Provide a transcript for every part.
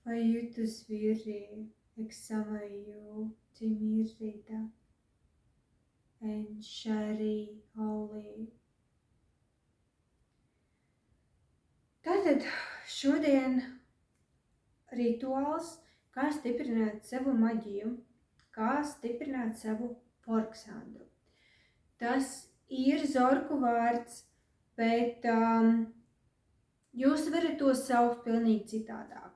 Vai jutusvirri examayu timirrida en shari holy. Tātad šodien rituāls, kā stiprināt savu maģiju, kā stiprināt savu forksandru. Tas ir zorku vārds, bet jūs varat to saukt pilnīgi citādāk.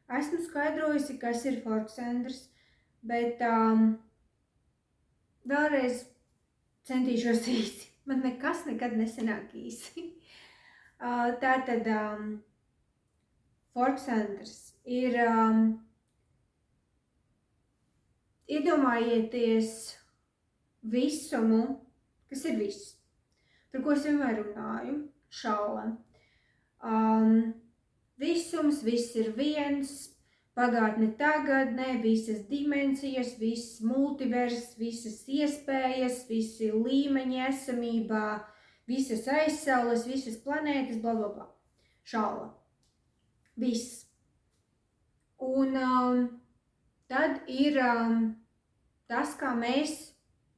Esmu skaidrojusi, kas ir forksandrs, bet vēlreiz centīšos īsi. Man nekas nekad nesanāk īsi. Tātad forksandrs ir, iedomājieties visumu, kas ir viss, par ko es vienmēr runāju, šaula. Visums, viss ir viens, pagātne, tagadne, visas dimensijas, viss multivers, visas iespējas, visi līmeņi esamībā, visas aizsaules, visas planētas, bla, bla, bla. Šaula. Viss. Un tad ir tas, kā mēs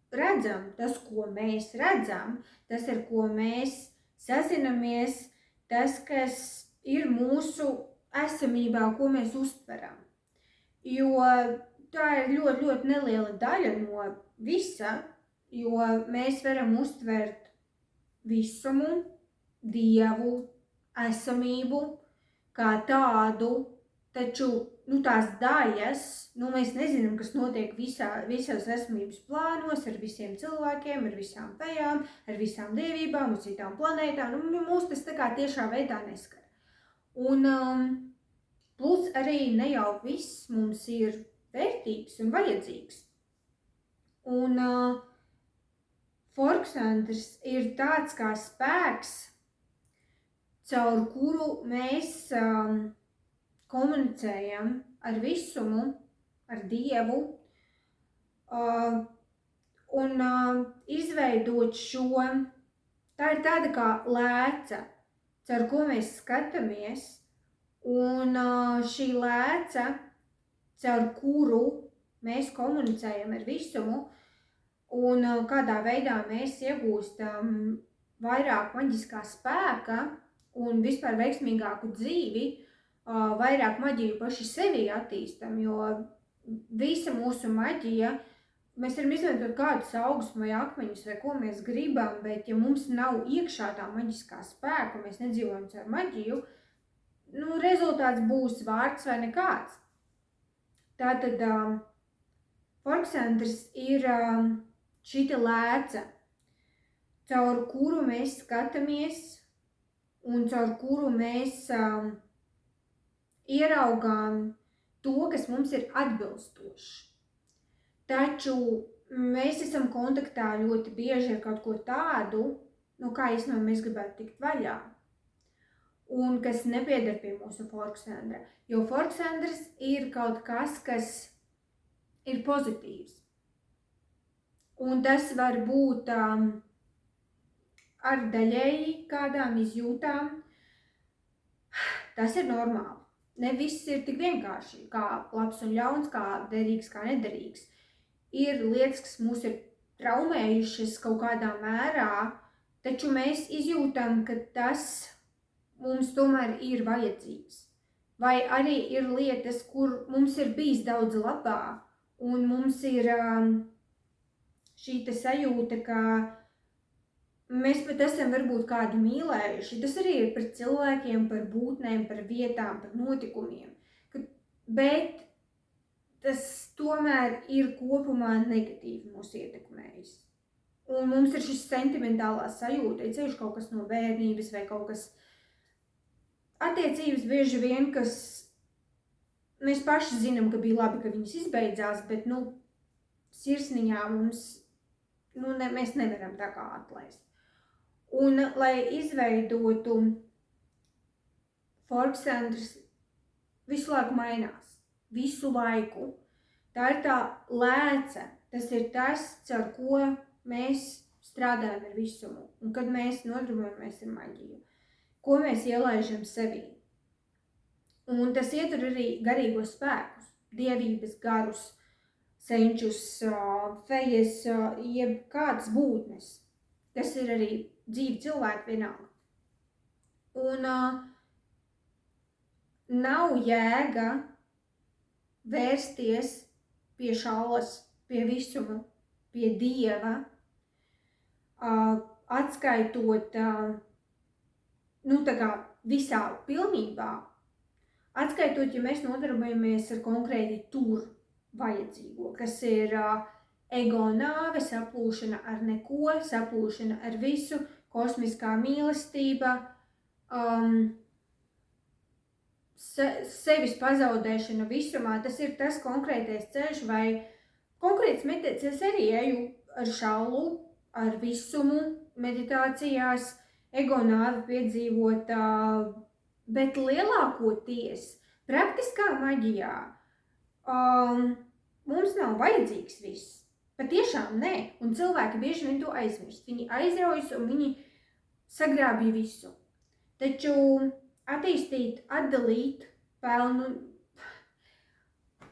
redzam, tas, ko mēs redzam, tas, ar ko mēs sazinamies, tas, kas ir mūsu esamībā, ko mēs uztveram. Jo tā ir ļoti, ļoti neliela daļa no visa, jo mēs varam uztvert visumu, Dievu, esamību, kā tādu, taču tās daļas, mēs nezinām, kas notiek visās esamības plānos, ar visiem cilvēkiem, ar visām fejām, ar visām dievībām, uz citām planētām. Mūs tas tā kā tiešā veidā neskar. Un plus arī ne jau viss mums ir vērtīgs un vajadzīgs. Un forksandrs ir tāds kā spēks, caur kuru mēs komunicējam ar visumu, ar Dievu, un izveidot šo, tā ir tāda kā lēca, caur ko mēs skatāmies, un šī lēca, caur kuru mēs komunicējam ar visumu, un kādā veidā mēs iegūstam vairāk maģiskā spēka un vispār veiksmīgāku dzīvi, vairāk maģiju paši sevī attīstam, jo visa mūsu maģija, mēs varam izmantot kādus augus vai akmeņus vai ko mēs gribam, bet ja mums nav iekšā tā maģiskā spēka, mēs nedzīvojam caur maģiju, rezultāts būs vārds vai nekāds. Tātad forksandrs ir šita lēca, caur kuru mēs skatāmies un caur kuru mēs ieraugām to, kas mums ir atbilstoši. Taču mēs esam kontaktā ļoti bieži ar kaut ko tādu, no kā īstenībā mēs gribētu tikt vaļā, un kas nepieder pie mūsu forksandra. Jo forksandrs ir kaut kas, kas ir pozitīvs. Un tas var būt ar daļēji kādām izjūtām. Tas ir normāli. Ne viss ir tik vienkārši, kā labs un ļauns, kā derīgs, kā nederīgs. Ir lietas, kas mūs ir traumējušas kaut kādā mērā, taču mēs izjūtam, ka tas mums tomēr ir vajadzīgs. Vai arī ir lietas, kur mums ir bijis daudz labāk, un mums ir šī sajūta, ka mēs pat esam varbūt kādu mīlējuši. Tas arī ir par cilvēkiem, par būtnēm, par vietām, par notikumiem. Bet tas tomēr ir kopumā negatīvi mūs ietekmējis. Un mums ir šis sentimentālā sajūta, ceļš kaut kas no bērnības vai kaut kas attiecības bieži vien, kas mēs paši zinām, ka bija labi, ka viņas izbeidzās, bet, sirsniņā mums, mēs nevaram tā kā atlaist. Un, lai izveidotu, forksandrs visu laiku mainās, visu laiku. Tā ir tā lēca, tas ir tas, caur ko mēs strādājam ar visumu, un kad mēs nodarbojamies ar maģiju, ko mēs ielaižam sevī. Un tas ietur arī garīgos spēkus, dievības garus, senčus, fejas, jeb kādas būtnes. Tas ir arī dzīvi cilvēki vienalga. Un nav jēga vērsties pie šallas, pie visuma, pie dieva, atskaitot, tā kā visā pilnībā, atskaitot, ja mēs nodarbojamies ar konkrēti tur vajadzīgo, kas ir ego nāve, saplūšana ar neko, saplūšana ar visu, kosmiskā mīlestība, sevis pazaudēšana visumā, tas ir tas konkrētais ceļš, vai konkrēts meditācijas arī eju ar šallu, ar visumu, meditācijās, ego nāvi piedzīvot, bet lielākoties praktiskā maģijā mums nav vajadzīgs viss. Patiešām nē, un cilvēki bieži vien to aizmirst. Viņi aizraujas un viņi sagrābja visu. Taču attīstīt, atdalīt pelnu,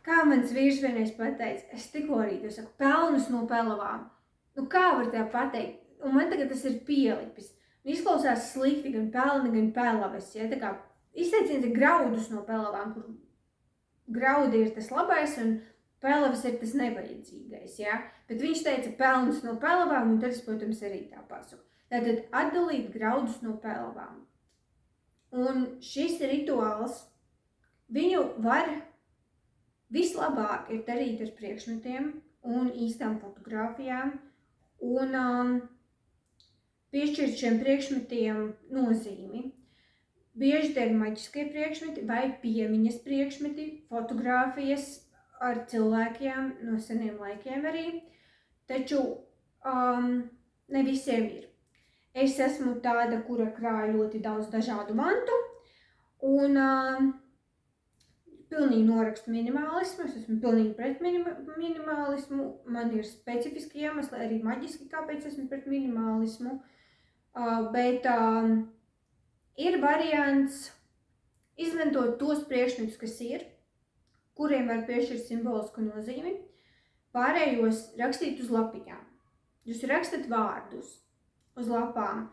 kā mans vīrs vienreiz pateica, es tikko arī to saku, pelnus no pelavām. Kā var tā pateikt? Un man tagad tas ir pielipis. Izklausās slikti, gan pelni, gan pelavas. Ja? Tā kā izteiciens ir graudus no pelavām, kur graudi ir tas labais un pelavas ir tas nevajadzīgais. Ja? Bet viņš teica pelnus no pelavām, un tad es, protams, arī tā pasaku. Tātad atdalīt graudus no pelavām. Un šis rituāls, viņu var vislabāk ir darīt ar priekšmetiem un īstām fotogrāfijām un piešķirt šiem priekšmetiem nozīmi. Bieži tie ir maģiskie priekšmeti vai piemiņas priekšmeti, fotogrāfijas ar cilvēkiem no seniem laikiem arī, taču ne visiem ir. Es esmu tāda, kura krāja ļoti daudz dažādu mantu un pilnīgi norakstu minimālismu, es esmu pilnīgi pret minimālismu, man ir specifiski iemesli, arī maģiski, kāpēc esmu pret minimālismu, bet ir variants izmantot tos priekšmetus, kas ir, kuriem var piešķirt simbolisku nozīmi, pārējos rakstīt uz lapiņām. Jūs rakstat vārdus uz lapām.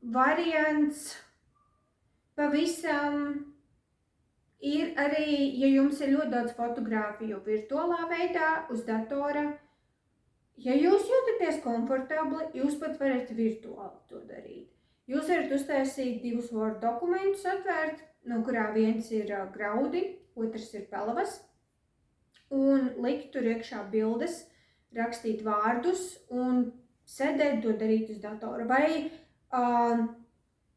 Variants pavisam ir arī, ja jums ir ļoti daudz fotogrāfiju virtuālā veidā uz datora, ja jūs jūtaties komfortabli, jūs pat varat virtuāli to darīt. Jūs varat uztaisīt 2 Word dokumentus atvērt, no kurā viens ir graudi, otrs ir pelavas, un likt tur iekšā bildes, rakstīt vārdus un sēdēt to darīt uz datora. Vai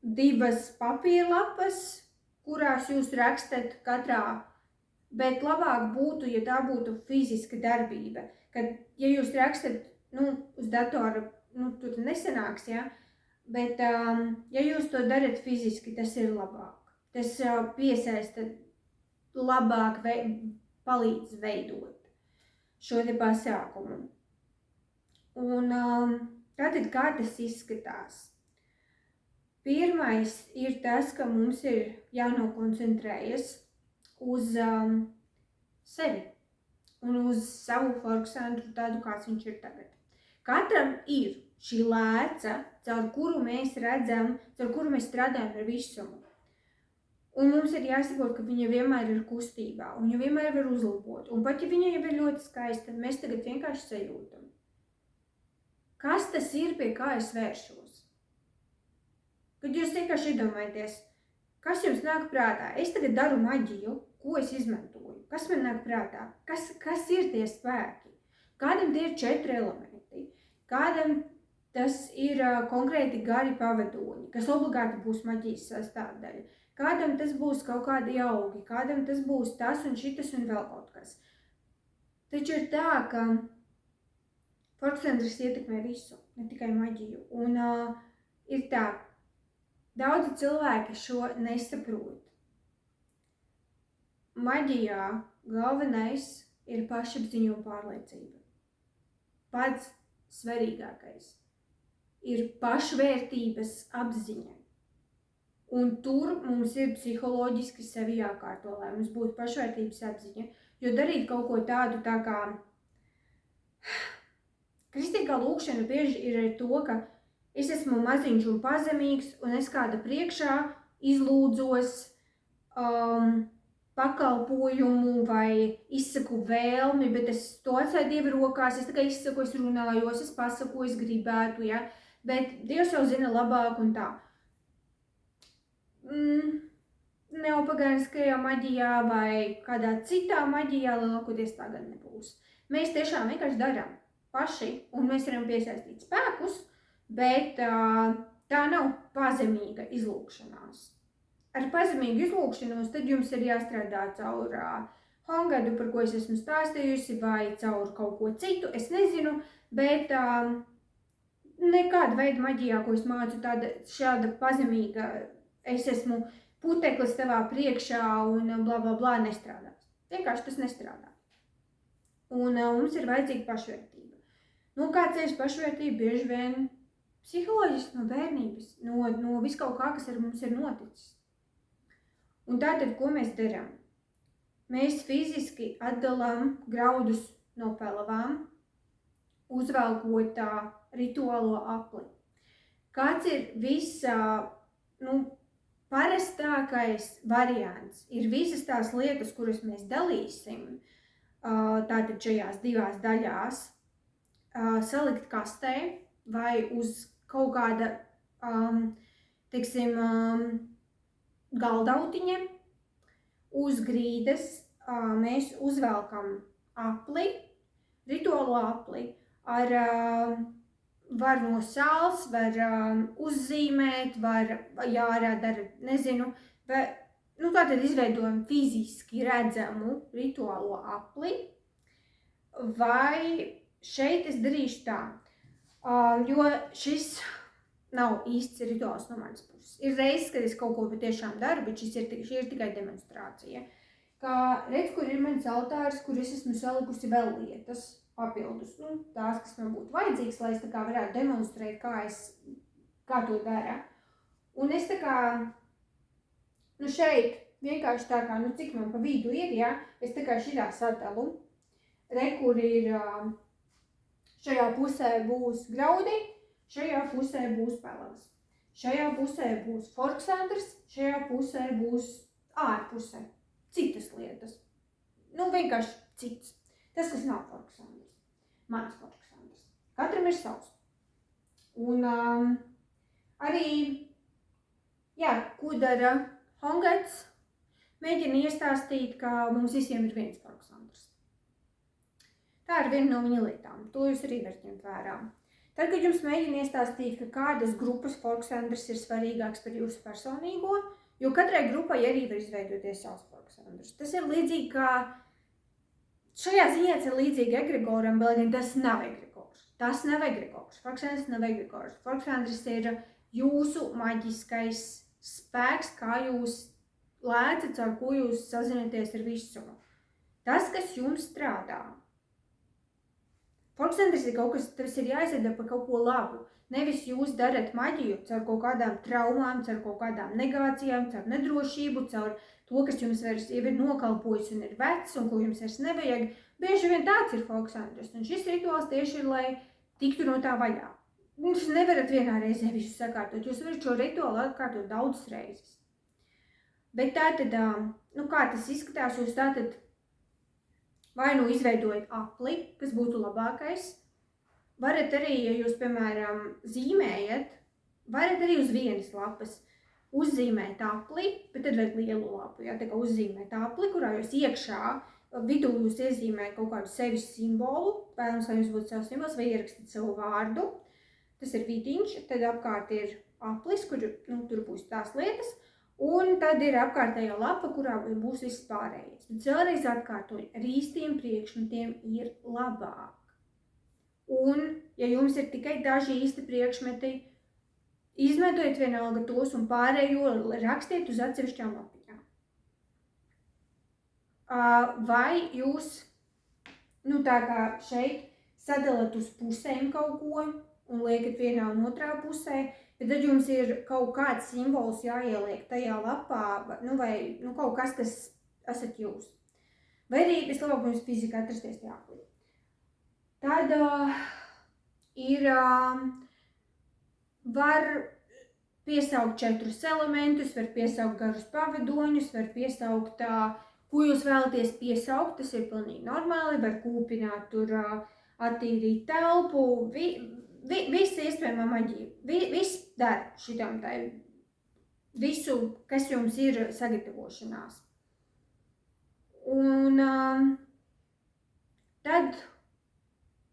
2 papīra lapas, kurās jūs rakstat katrā, bet labāk būtu, ja tā būtu fiziska darbība. Kad, ja jūs rakstat uz datora, tur nesanāks, ja? Bet ja jūs to darat fiziski, tas ir labāk. Tas piesaista labāk, palīdz veidot šo te pasākumu. Un tātad kā tas izskatās? Pirmais ir tas, ka mums ir jānokoncentrējas uz sevi un uz savu forksantru tādu, kāds viņš ir tagad. Katram ir šī lēca, caur kuru mēs redzam, caur kuru mēs strādājam ar visumu. Un mums ir jāsaprot, ka viņa vienmēr ir kustībā, un viņa vienmēr var uzlabot. Un pat ja viņa jau ir ļoti skaista, mēs tagad vienkārši sajūtam. Kas tas ir, pie kā es vēršos? Kad jūs vienkārši iedomājaties, kas jums nāk prātā? Es tagad daru maģiju, ko es izmantoju? Kas man nāk prātā? Kas ir tie spēki? Kādam tie ir 4 elementi? Kādam tas ir konkrēti gari pavadoņi, kas obligāti būs maģijas sastāvdaļa? Kādam tas būs kaut kādi augi? Kādam tas būs tas un šitas un vēl kaut kas? Taču ir tā, ka forksantrs ietekmē visu, ne tikai maģiju. Un ir tā, daudzi cilvēki šo nesaprot. Maģijā galvenais ir pašapziņa un pārliecība. Pats svarīgākais ir pašvērtības apziņa. Un tur mums ir psiholoģiski sevi jākārto, lai mums būtu pašvērtības apziņa. Jo darīt kaut ko tādu tā kā... Kristīgā lūkšana bieži ir ar to, ka es esmu maziņš un pazemīgs, un es kāda priekšā izlūdzos pakalpojumu vai izsaku vēlmi, bet es to atstāju Dieva rokās, es tikai izsaku, es runājos, es pasaku, es gribētu, ja? Bet Dievs jau zina labāk un tā. Neopagāniskajā maģijā vai kādā citā maģijā lielākoties tagad nebūs. Mēs tiešām vienkārši darām paši, un mēs varam piesaistīt spēkus, bet tā nav pazemīga izlūkšanās. Ar pazemīgu izlūkšanos tad jums ir jāstrādā caur Hongadu, par ko es esmu stāstījusi, vai caur kaut ko citu, es nezinu, bet nekāda veida maģijā, ko es mācu, šāda pazemīga, es esmu puteklis tavā priekšā un blā, blā, blā, nestrādās. Vienkārši tas nestrādā. Un mums ir vajadzīga pašvērtība. Nu, kā ceļš pašvērtība bieži vien psiholoģiski no bērnības, no viskaut kā, kas ar mums ir noticis. Un tātad, ko mēs darām? Mēs fiziski atdalām graudus no pelavām, uzvelkot rituālo apli. Kāds ir parastākais variants? Ir visas tās lietas, kuras mēs dalīsim, tātad šajās divās daļās, salikt kastē vai uz kaut kāda, galdautiņa, uz grīdas mēs uzvelkam apli, rituālo apli, var no sāls, var uzzīmēt, var jārādara, nezinu, tātad izveidojam fiziski redzamu rituālo apli, vai šeit es darīšu tā, jo šis nav īsts rituāls no manas puses. Ir reizes, kad es kaut ko patiešām daru, bet šī ir tikai demonstrācija. Kā redz, kur ir mans altārs, kur es esmu salikusi vēl lietas papildus, tās, kas man būtu vajadzīgs, lai es tā kā varētu demonstrēt, kā to dara. Un es tā kā, šeit vienkārši tā kā, cik man pa vidu ir, ja, es tā kā šitā sadalu. Re, kur ir, šajā pusē būs graudi, šajā pusē būs pelavas. Šajā pusē būs forksandrs, šajā pusē būs ārpusē. Citas lietas. Vienkārši cits. Tas, kas nav forksandrs. Mans forksandrs. Katram ir savs. Un arī, ko dara Hongats, mēģina iestāstīt, ka mums visiem ir viens forksandrs. Tā ir viena no viņa lietām. To jūs arī varat ņemt vērā. Tad, kad jums mēģina iestāstīt, ka kādas grupas forksandrs ir svarīgāks par jūsu personīgo, jo katrai grupai arī var izveidoties savs forksandrs. Tas ir līdzīgi kā, šajā ziņā tas ir līdzīgi egregoram, bet tas nav egregors. Tas nav egregors. Forksandrs nav egregors. Forksandrs ir jūsu maģiskais spēks, kā jūs lēcat, ar ko jūs sazināties ar visumu. Tas, kas jums strādā. Forksandrs ir kaut kas, tas ir jāizveido par kaut ko labu. Nevis jūs darat maģiju caur kaut kādām traumām, caur kaut kādām negācijām, caur nedrošību, caur to, kas jums vairs jau ir nokalpojis un ir vecs un ko jums vairs nevajag. Bieži vien tāds ir forksandrs. Un šis rituāls tieši ir, lai tiktu no tā vaļā. Jūs nevarat vienā reizē visu sakārtot. Jūs varat šo rituālu atkārtot daudzas reizes. Bet tātad, kā tas izskatās, jūs tātad vai izveidojat apli, kas būtu labākais. Varat arī, ja jūs, piemēram, zīmējat, varat arī uz vienas lapas uzzīmēt apli, bet tad vajag lielu lapu, tā kā uzzīmēt apli, kurā jūs iekšā, vidū jūs iezīmējat kaut kādu sevis simbolu, vēlams, lai jums būtu savs simbols, vai ierakstīt savu vārdu. Tas ir vidiņš, tad apkārt ir aplis, kur tur būs tās lietas. Un tad ir apkārtējā lapa, kurā būs viss pārējais. Bet vēlreiz atkārtoju, ar īstiem priekšmetiem ir labāk. Un, ja jums ir tikai daži īsti priekšmeti, izmantojiet vienalga tos un pārējo rakstiet uz atsevišķām lapiņām. Vai jūs, tā kā šeit, sadalat uz pusēm kaut ko un liekat vienā un otrā pusē, bet tad jums ir kaut kāds simbols jāieliek tajā lapā, vai kaut kas, kas esat jūs. Vai arī vislabāk jums fizikā atrasties tajā aplī. Tad var piesaukt 4 elementus, var piesaukt garus pavadoņus, var piesaukt, ko jūs vēlaties piesaukt, tas ir pilnīgi normāli, var kūpināt tur, attīrīt telpu, viss iespējamā maģija, viss dara šitam tai, visu, kas jums ir sagatavošanās. Un tad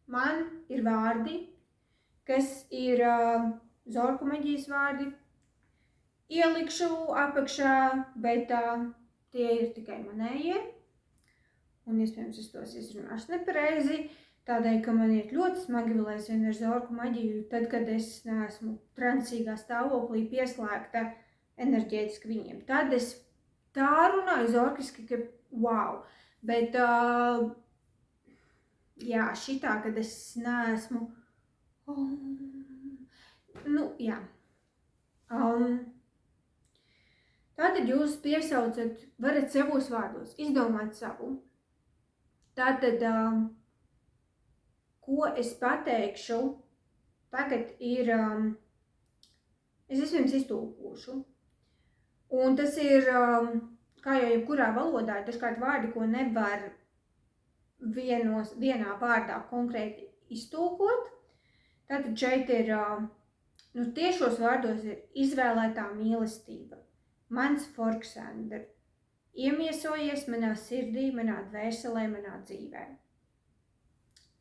man ir vārdi, kas ir Zorku maģijas vārdi. Ielikšu apakšā, bet tie ir tikai manējie. Un iespējams es tos izrunāšu nepareizi, tādēļ, ka man ir ļoti smagi vēl aizvien ar Zorku maģiju, tad, kad es neesmu transīgā stāvoklī pieslēgta enerģētiski viņiem. Tad es tā runāju zorkiski, ka wow, bet jā, šitā, kad es neesmu, jā. Tātad jūs piesaucat, varat savos vārdos izdomāt savu. Tātad, ko es pateikšu, tagad ir, es vispirms iztulkošu. Un tas ir, kā jau jebkurā valodā, dažkārt vārdi, ko nevar vienā vārdā konkrēti iztulkot. Tātad šeit ir, tiešos vārdos ir izvēlētā mīlestība. Mans Forksander, iemiesojies manā sirdī, manā dvēselē, manā dzīvē.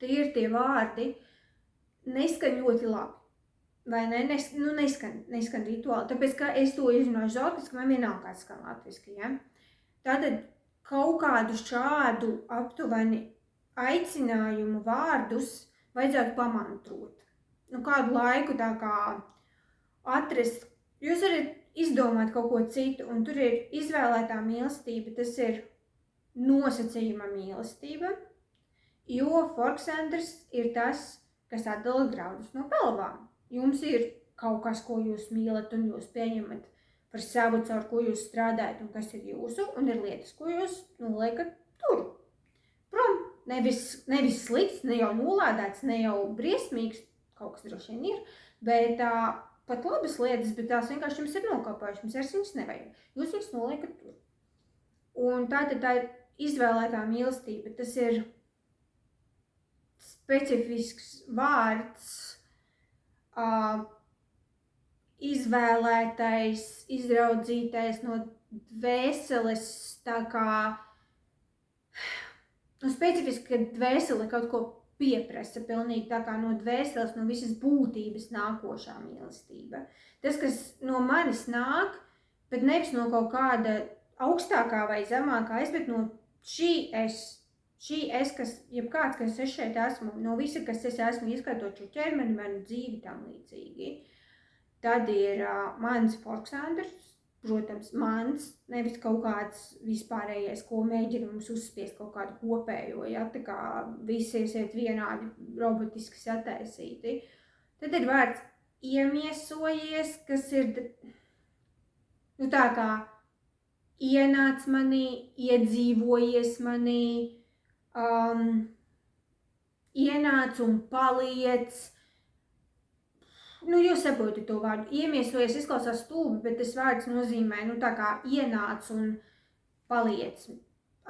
Tie ir tie vārdi, neskan ļoti labi. Vai ne? Neskan rituāli, tāpēc, ka es to izrunāju zorkiski, man vienalga kāds skan latviski, ja? Tātad kaut kādu šādu aptuveni aicinājumu vārdus vajadzētu pamantot. Kādu laiku tā kā atrast, jūs varat izdomāt kaut ko citu, un tur ir izvēlētā mīlestība, tas ir nosacījuma mīlestība, jo Forksanders ir tas, kas atdala graudus no pelvām. Jums ir kaut kas, ko jūs mīlat un jūs pieņemat par savu, caur ko jūs strādājat un kas ir jūsu, un ir lietas, ko jūs noliekat tur. Prom, nevis slikts, ne jau nolādēts, ne jau briesmīgs, kaut kas droši vien ir, bet pat labas lietas, bet tās vienkārši jums ir nokāpājuši, jums vairs viņas nevajag. Jūs viņas noliekat tur. Un tātad tā ir izvēlētā mīlestība, tas ir specifisks vārds, izvēlētais, izraudzītais no dvēseles, tā kā, specifiski, ka dvēsele kaut ko pieprasa pilnīgi tā kā no dvēseles, no visas būtības nākošā mīlestība. Tas, kas no manis nāk, bet nevis no kaut kāda augstākā vai zemākā es, bet no šī es, kas, jebkāds, kas es šeit esmu, no visa, kas es esmu, ieskatot šo ķermeni, manu dzīvi tam līdzīgi. Tad ir mans Forksanders, protams, mans, nevis kaut kāds vispārējais, ko mēģina mums uzspiest kaut kādu kopējo, ja, tā kā visi iesiet vienādi robotiski sataisīti. Tad ir vārds iemiesojies, kas ir, tā kā ienāc manī, iedzīvojies manī, ienāc un paliec. Jūs saprotat to vārdu. Iemiesojies izklausās stulbi, bet tas vārds nozīmē, tā kā ienāc un paliec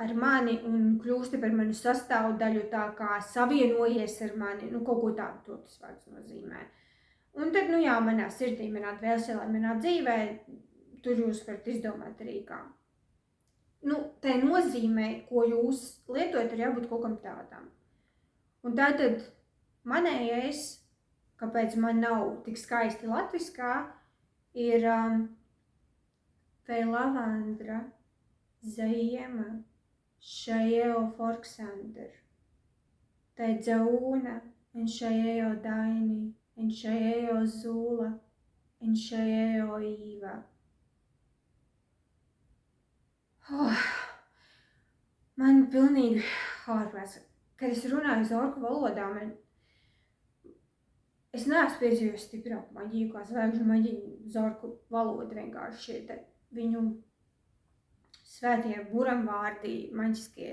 ar mani un kļūsti par manu sastāvdaļu, tā kā savienojies ar mani, kaut ko tādu to tas vārds nozīmē. Un tad, manā sirdī, manā dvēselē, manā dzīvē, tur jūs varat izdomāt arī kā. Tai nozīmē, ko jūs lietojat, ir jābūt kaut kam tādam. Un tātad manējais, kāpēc man nav tik skaisti latviskā, ir Lavandra Zaiema Šajeo Forksander. Tai Dzauna en Šajeo Daini en Šajeo Zula en Šajeo Īva. Man pilnīgi ārprāts, kad es runāju zorku valodā, Es neesmu piedzīvojusi stiprāku maģiju, kā zvaigžņu maģiju, zorku valodu vienkārši šie te viņu svētie buramvārdi, maģiskie,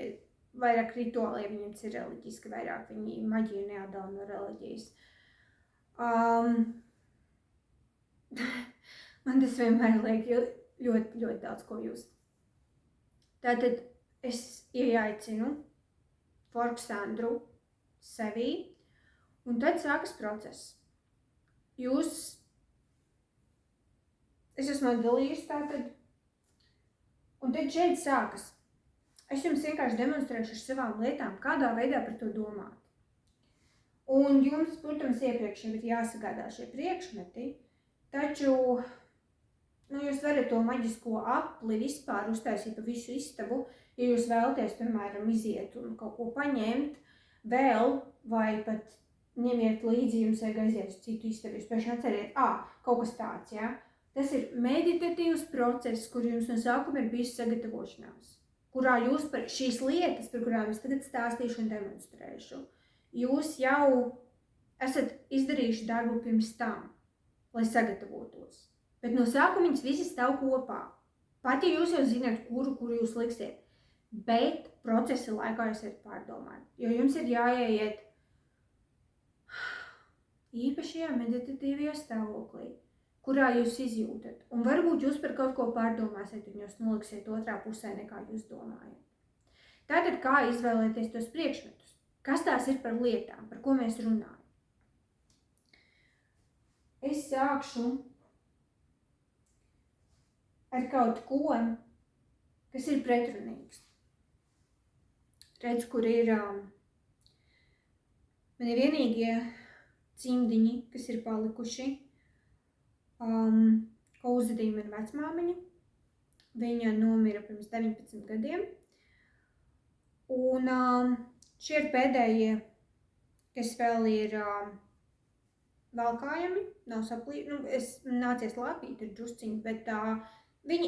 vairāk rituāli, viņiem ir reliģiski, vairāk viņi maģiju neatdala no reliģijas. Man tas vienmēr liek ļoti, ļoti daudz ko just. Tātad es ieaicinu Forksandru sevī, un tad sākas process. Es esmu atdalījusi tātad, un tad šeit sākas. Es jums vienkārši demonstrēšu ar savām lietām, kādā veidā par to domāt. Un jums, protams, iepriekš jau ir jāsagādā šie priekšmeti, taču jūs varat to maģisko apli vispār uztaisīt pa visu istabu, ja jūs vēlaties, piemēram, iziet un kaut ko paņemt vēl, vai pat ņemiet līdzi, jums vajag aiziet uz citu istabu, jūs pēkšņi atceriet, kaut kas tāds, jā. Tas ir meditatīvs process, kur jums no sākuma ir bijis sagatavošanās, kurā jūs par šīs lietas, par kurām es tagad stāstīšu un demonstrēšu, jūs jau esat izdarījuši darbu pirms tam, lai sagatavotos. Bet no sākuma viņas visi stāv kopā. Pat ja jūs jau zināt, kuru jūs liksiet, bet procesa laikā jūs varat pārdomāt, jo jums ir jāieiet īpašajā meditatīvajā stāvoklī, kurā jūs izjūtat. Un varbūt jūs par kaut ko pārdomāsiet, un jūs noliksiet otrā pusē, nekā jūs domājat. Tātad, kā izvēlēties tos priekšmetus? Kas tās ir par lietām, par ko mēs runājam? Es sākšu ar kaut ko, kas ir pretrunīgs. Redz, kur ir mani vienīgie cimdiņi, kas ir palikuši, ko uzadīja mana vecmāmiņa. Viņa nomira pirms 19 gadiem. Un šie ir pēdējie, kas vēl ir valkājami, nav es nācies lāpīt ar drusciņu, bet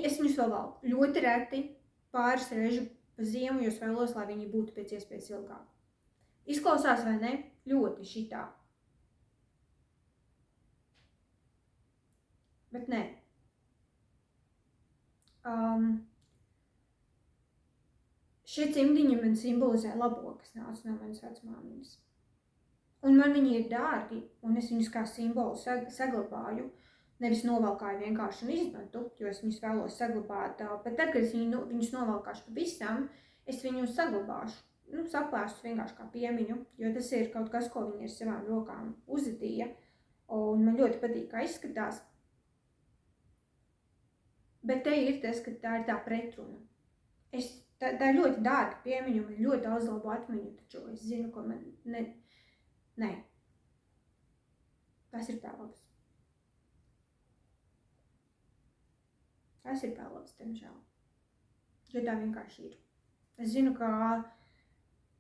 es viņus vēl valku. Ļoti reti pāris reižu pa ziemu, jo es vēlos, lai viņi būtu pēc iespējas ilgāk. Izklausās vai ne? Ļoti šitā. Bet nē. Šie cimdiņi man simbolizē labo, kas nāca no manas vecmāmiņas. Un man viņi ir dārgi, un es viņus kā simbolu saglabāju. Nevis novalkāju vienkārši un izmetu, jo es viņus vēlos saglabāt. Bet tad, kad es viņus novalkāšu pavisam, es viņus saglabāšu. Saplēstu vienkārši kā piemiņu, jo tas ir kaut kas, ko viņi ar savām rokām uzadīja. Un man ļoti patīk, kā izskatās. Bet te ir tas, ka tā ir tā pretruna. Tā ir ļoti dārga piemiņa, man ļoti daudz labu atmiņu, taču es zinu, ka man nē. Tas ir pelabs. Tas ir pelabs, diemžēl. Jo tā vienkārši ir. Es zinu, ka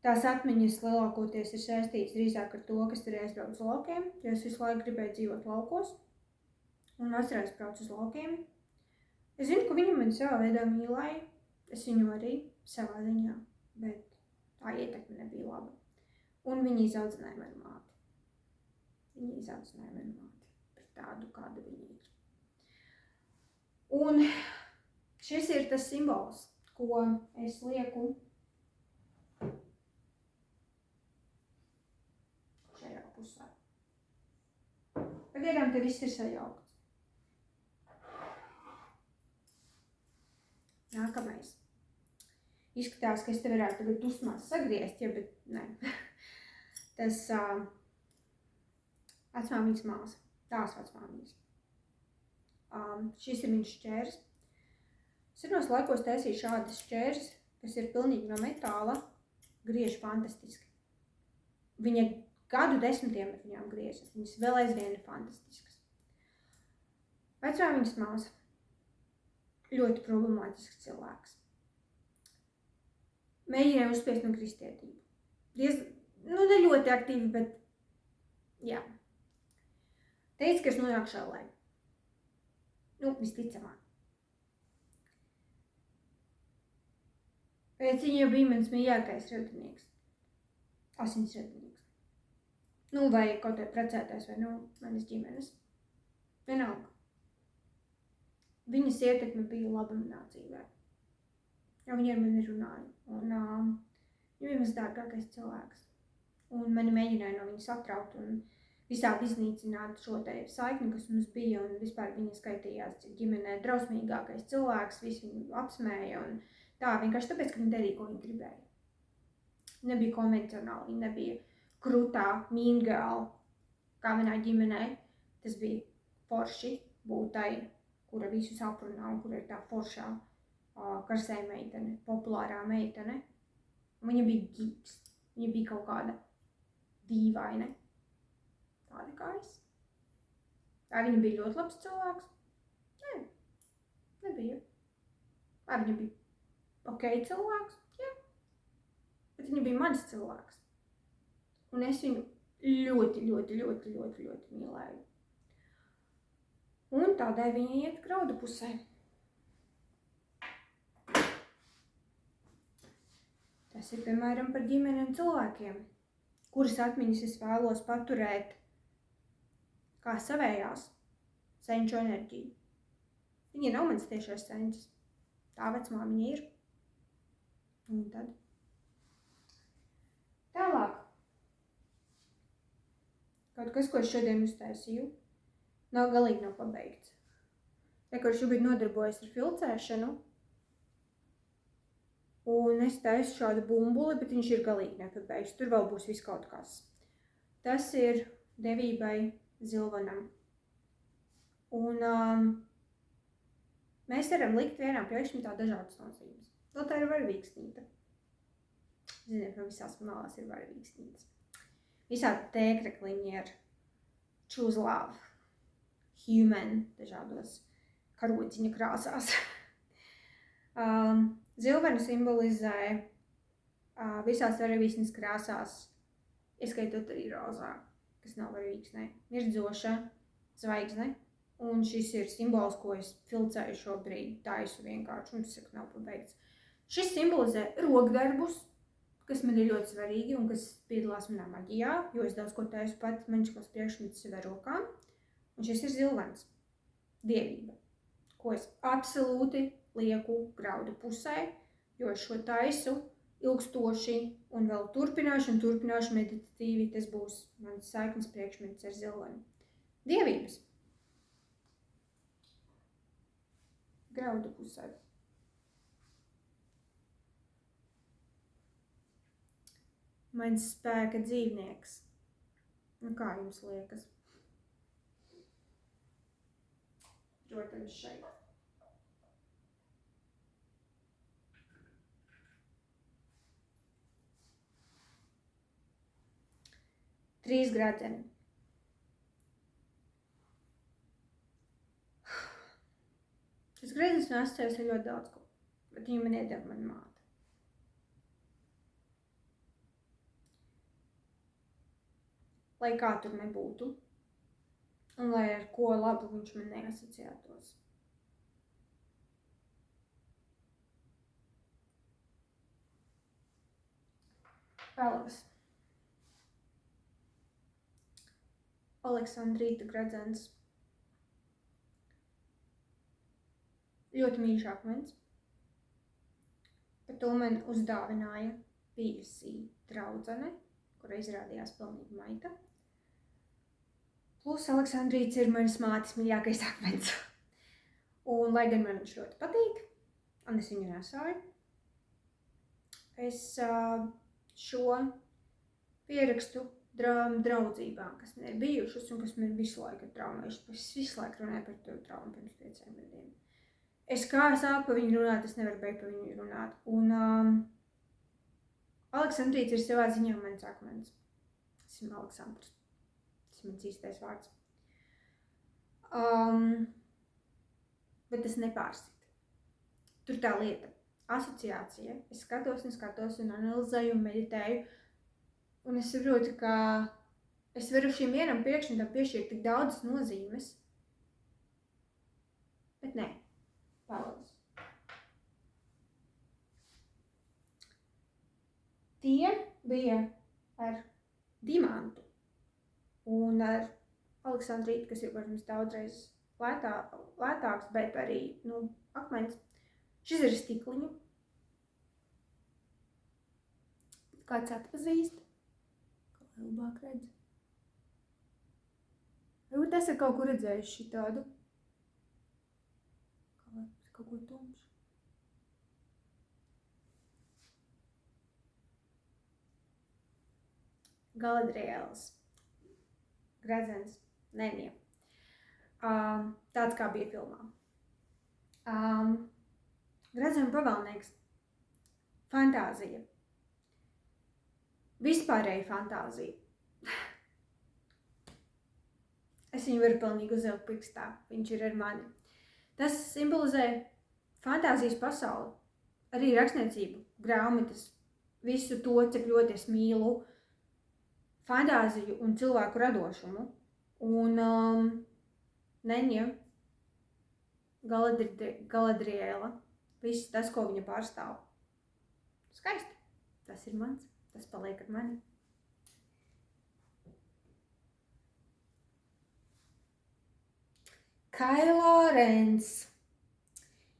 tās atmiņas lielākoties ir saistītas drīzāk ar to, kas ir aizbrauc uz laukiem, jo es visu laiku gribēju dzīvot laukos. Un vasarā es braucu uz laukiem. Es zinu, ka viņa mani savā veidā mīlēja. Es viņu arī savā ziņā, bet tā ietekme nebija laba. Un viņa izaudzināja manu māti. Par tādu, kāda viņa ir. Un šis ir tas simbols, ko es lieku šajā pusē. Pagaidām te viss ir sajaukts. Nākamais. Izskatās, ka es te varētu tagad dusmās sagriezt, ja, bet ne. Tas vecmāmiņas māsa, tās vecmāmiņas. Šis ir viņas šķērs. Senos laikos taisīju šādas šķērs, kas ir pilnīgi no metāla, griež fantastiski. Viņa gadu desmitiem ar viņām griežas, viņas vēl aizvien ir fantastiskas. Vecmāmiņas māsa. Ļoti problemātisks cilvēks. Mēģināja uzspiest no kristietību. Ne ļoti aktīvi, bet jā. Teica, ka es nonāku šālē. Visticamāk. Pēc viņa jau bija mans mīļākais radinieks. Asins radinieks. Nu, vai kaut vai precētais, vai manas ģimenes. Vienalga. Viņas ietekme bija laba manā dzīvē. Jo viņi ar mani runāja. Un viņi bija mans dārgākais cilvēks. Un mani mēģināja no viņas atraut un visādi iznīcināt šo te saikni, kas mums bija. Un vispār viņa skaitījās ģimenē drausmīgākais cilvēks. Visi viņu apsmēja un tā vienkārši tāpēc, ka viņi darīja, ko viņi gribēja. Nebija konvencionāli, viņa nebija krutā, mean girl, kā manā ģimenē. Tas bija forši būt tai, kura visus aprunā un kura ir tā foršā karsē meitene, populārā meitene. Un viņa bija geeks. Viņa bija kaut kāda dīvaine. Tāda kā es. Vai viņa bija ļoti labs cilvēks? Nē, nebija. Vai viņa bija ok cilvēks? Jā. Bet viņa bija mans cilvēks. Un es viņu ļoti mīlēju. Un tādēļ viņa iet graudu pusē. Tas ir, piemēram, par ģimeni un cilvēkiem, kuras atmiņas es vēlos paturēt kā savējās senču enerģiju. Viņa nav mans tiešais senčs. Tā vecmāmiņa ir. Un tad. Tālāk. Kaut kas, ko es šodien uztaisīju, galīgi nav pabeigts. Kur šobrīd nodarbojos ar filcēšanu, un es taisu šādu bumbuli, bet viņš ir galīgi nepabeigts. Tur vēl būs viss kaut kas. Tas ir devībai zilvanam. Un mēs varam likt vienā priekšmetā dažādas nozīmes. Vēl tā ir varavīksnīta. Ziniet, ka visās malās ir varavīksnītas. Visādi tēkrekliņi ir choose love, human, dažādos karodziņa krāsās. Zilvena simbolizē visās varavīksnes krāsās, ieskaitot arī rozā, kas nav varavīksnē, mirdzoša zvaigzne. Un šis ir simbols, ko es filcēju šobrīd, taisu vienkārši, un tas nav pabeigts. Šis simbolizē rokdarbus, kas man ir ļoti svarīgi un kas piedalās manā maģijā, jo es daudz ko taisu pat maģiskos priekšmetus sev ar rokām. Un šis ir zilvens, dievība, ko es absolūti lieku graudu pusē, jo es šo taisu ilgstoši un vēl turpināšu meditatīvi. Tas būs mans saiknes priekšmets ar zilvenu. Dievības. Graudu pusē. Mans spēka dzīvnieks. Nu, kā jums liekas? Protams, šeit. Trīs gradzeni. Šis gredzens man asociējas ar ļoti daudz ko, bet viņu man iedeva mana māte. Lai kā tur nebūtu, un lai ar ko labu viņš man neasociētos. Pelvas. Aleksandrīta gredzens. Ļoti mīļš akmens. Par to man uzdāvināja bijusī draudzene, kura izrādījās pilnīgi maita. Plus Aleksandrīts ir manas mātes mīļākais akmens. Un lai gan man viņš ļoti patīk, un es viņu nesāju, es šo pierakstu draudzībām, kas man ir bijušas un kas man visu laiku ir traumējušas. Es visu laiku runāju par to traumu pirms 5 gadiem. Es kā sāku par viņu runāt, es nevaru beigt par viņu runāt. Un Aleksandrīts ir savā ziņā mans akmens. Tas ir Aleksandrs. Tas ir mans īstais vārds. Bet tas nepārsit. Tur tā lieta. Asociācija. Es skatos un analizēju un meditēju. Un es saprotu, ka es varu šim vienam priekšmetam piešķirt tik daudzas nozīmes. Bet nē. Pelvas. Tie bija ar dimantu un ar Aleksandrīti, kas ir, protams, daudzreiz lētāks, bet arī, akmens. Šis ir stikliņu. Kāds atpazīst? Kā labāk redz? Varbūt es kaut kur redzējuši šitādu. Kaut ko tumšu. Galadrielas. Gredzens. Neniem. Tāds kā bija filmā. Gredzenu pagalnieks. Fantāzija. Vispārēja fantāzija. Es viņu varu pilnīgi uzvilkt pirkstā. Viņš ir ar mani. Tas simbolizē fantāzijas pasauli. Arī rakstniecību, grāmatas, visu to, cik ļoti es mīlu fantāziju un cilvēku radošumu. Un Neņa, Galadriela, viss tas, ko viņa pārstāv. Skaisti. Tas ir mans. Tas paliek ar mani. Kylo Rens.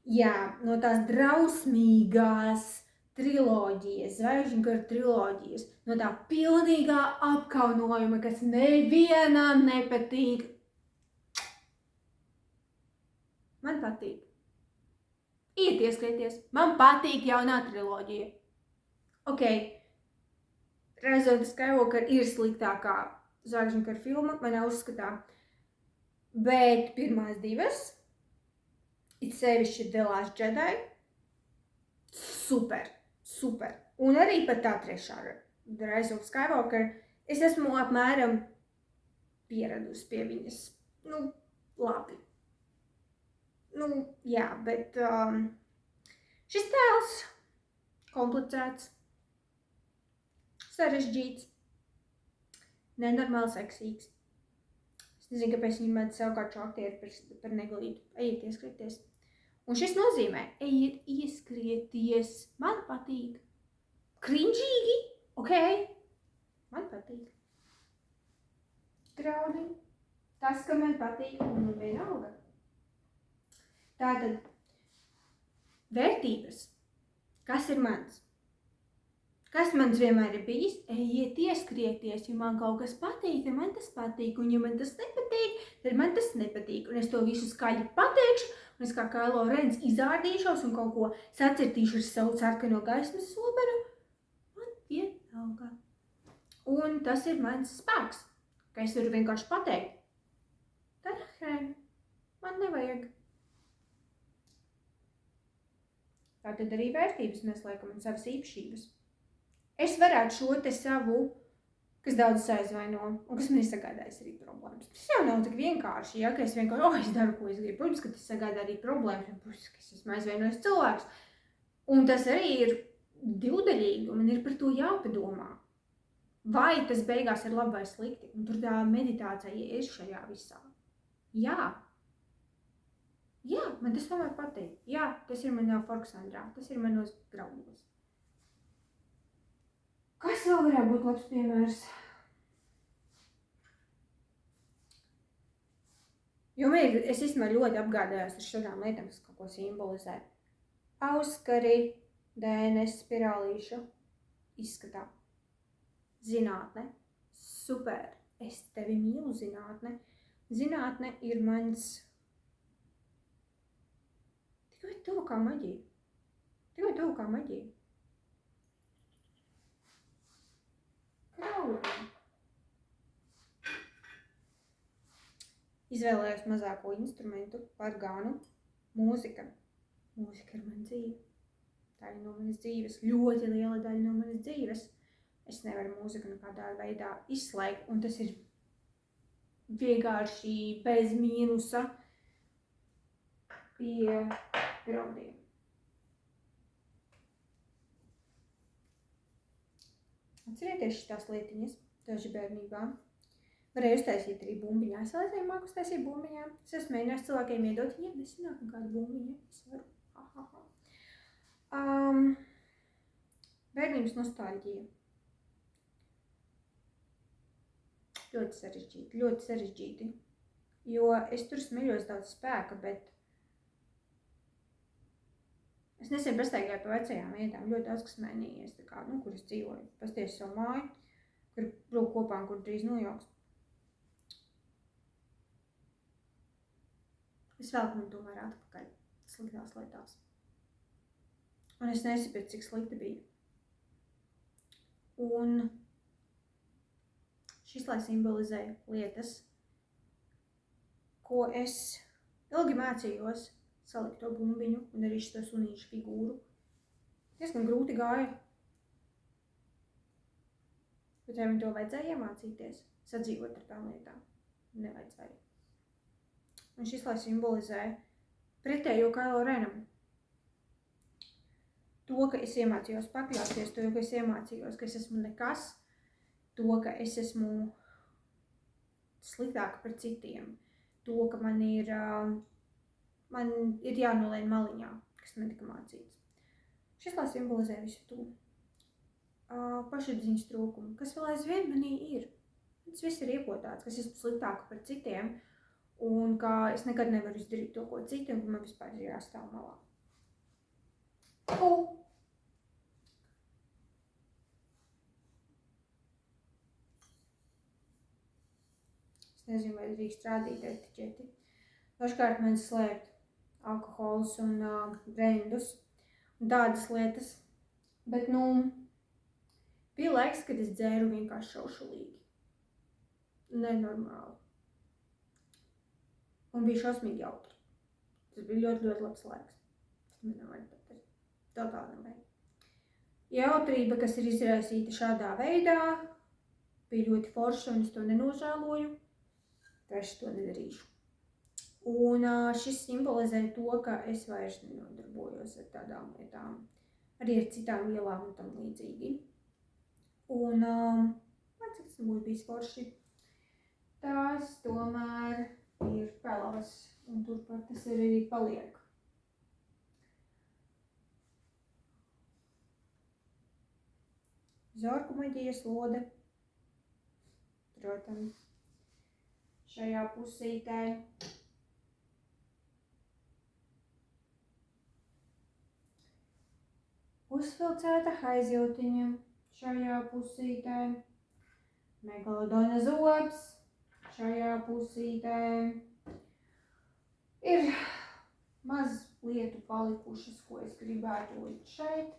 Jā, no tās drausmīgās triloģijas, Zvaigžņu kara triloģijas, no tā pilnīgā apkaunojuma, kas nevienam nepatīk. Man patīk. Iet ieskrieties. Man patīk jaunā triloģija. Ok, Rise of the Skywalker ir sliktākā Zvaigžņu kara filma, manā uzskatā. Bet pirmās divas, it sevišķi The Last Jedi, super. Un arī pat tā trešā, The Rise of Skywalker, es esmu apmēram pieradusi pie viņas. Labi. Jā, bet šis tēls komplicēts, sarežģīts, nenormāli seksīgs. Es nezinu, kāpēc viņi mēdz savukārt šo aktieru par neglītu. Ejiet ieskrieties. Un šis nozīmē, ejiet ieskrieties. Man patīk. Krinžīgi, ok? Man patīk. Draudi. Tas, ka man patīk, un vienalga. Tātad, vērtības. Kas ir mans? Kas mans vienmēr ir bijis? Ejiet ieskrieties, ja man kaut kas patīk, tad man tas patīk, un ja man tas nepatīk, tad man tas nepatīk. Un es to visu skaļi pateikšu, un es kā Kylo Rens izārdīšos un kaut ko sacirtīšu ar savu sarkano gaismas soberu. Man vienalga. Un tas ir mans spēks, ka es varu vienkārši pateikt. Tad, man nevajag. Tātad arī vērtības mēs liekam un savas īpašības. Es varētu šo te savu, kas daudz aizvaino, un kas man ir sagādājis arī problēmas. Tas jau nav tik vienkārši, ja, ka es vienkārši, es daru, ko es gribu. Protams, ka tas sagādā arī problēmas, protams, ka es esmu aizvainojis cilvēks. Un tas arī ir divdaļīgi, un man ir par to jāpadomā. Vai tas beigās ir labi vai slikti, un tur tā meditācija ir šajā visā. Jā, man tas tomēr patīk. Jā, tas ir manā Forksandrā, tas ir manos graudos. Kas vēl varētu būt labs piemērs? Jo es īstenībā ļoti apgādājos ar šādām lietām, kas kaut ko simbolizē. Auskari, DNS spirālīšu izskatā. Zinātne. Super. Es tevi mīlu, zinātne. Zinātne ir mans tikai tuvu kā maģija. Izvēlējos mazāko instrumentu, orgānu, mūzika. Mūzika ir mana dzīve. Tā ir no manas dzīves, ļoti liela daļa no manas dzīves. Es nevaru mūziku nekādā veidā izslēgt, un tas ir vienkārši bez mīnusa pie graudiem. Atcerieties šitās lietiņas, daži bērnībā. Varēju uztaisīt arī bumbiņā. Es vēl aizvien māku uztaisīt bumbiņā. Es esmu mēģinājis cilvēkiem iedot, ja nesanāk kādu bumbiņu. Es varu. Bērnības nostalģija. ļoti sarežģīti, jo es tur smeļos daudz spēka, bet es nesen pastaigāju pa vecajām vietām, ļoti daudz kas mainījies, tā kā, kur es dzīvoju, pasties savu māju, kur brūk kopā un kur drīz nojauks. Es velku man tomēr atpakaļ sliktās lietās. Un es nesapratu, cik slikti bija. Un šis, lai simbolizē lietas, ko es ilgi mācījos salikt to bumbiņu un arī šo sunīšu figūru. Diezgan grūti gāja. Bet vai man to vajadzēja iemācīties, sadzīvot ar tām lietām? Nevajadzēja. Un šis, lai simbolizē pretējo Kylo Renam. To, ka es iemācījos pakļauties, to, ka es iemācījos, ka es esmu nekas, to, ka es esmu sliktāka par citiem, to, ka man ir jānolien maliņā, kas man tika mācīts. Šis, lai simbolizē visu to pašapziņas trūkumu, kas vēl aizvien manī ir. Tas viss ir iepotāts, kas esmu sliktāka par citiem, un ka es nekad nevaru izdarīt to, ko citi, un ka man vispār ir jāstāv malā. Nezinu, vai drīkst rādīt etiķeti. Dažkārt man slēpt alkoholus un brendus un tādas lietas. Bet, bija laiks, kad es dzēru vienkārši šaušalīgi. Nenormāli. Un bija šausmīgi jautri. Tas bija ļoti, ļoti labs laiks. Tas man nevajag pateikt. Totāli nevajag. Jautrība, kas ir izraisīta šādā veidā, bija ļoti forša un es to nenožēloju. Vairs to nedarīšu. Un šis simbolizē to, ka es vairs nenodarbojos ar tādām lietām, arī ar citām vielām un tam līdzīgi. Un, cik tas būtu bijis forši, tās tomēr ir pelavas, un turpat tas arī paliek. Zorku maģijas lode, protams. Šajā pusītē. Uzfilcēta haizjūtiņa šajā pusītē. Megalodona zobs šajā pusītē. Ir maz lietu palikušas, ko es gribētu likt šeit,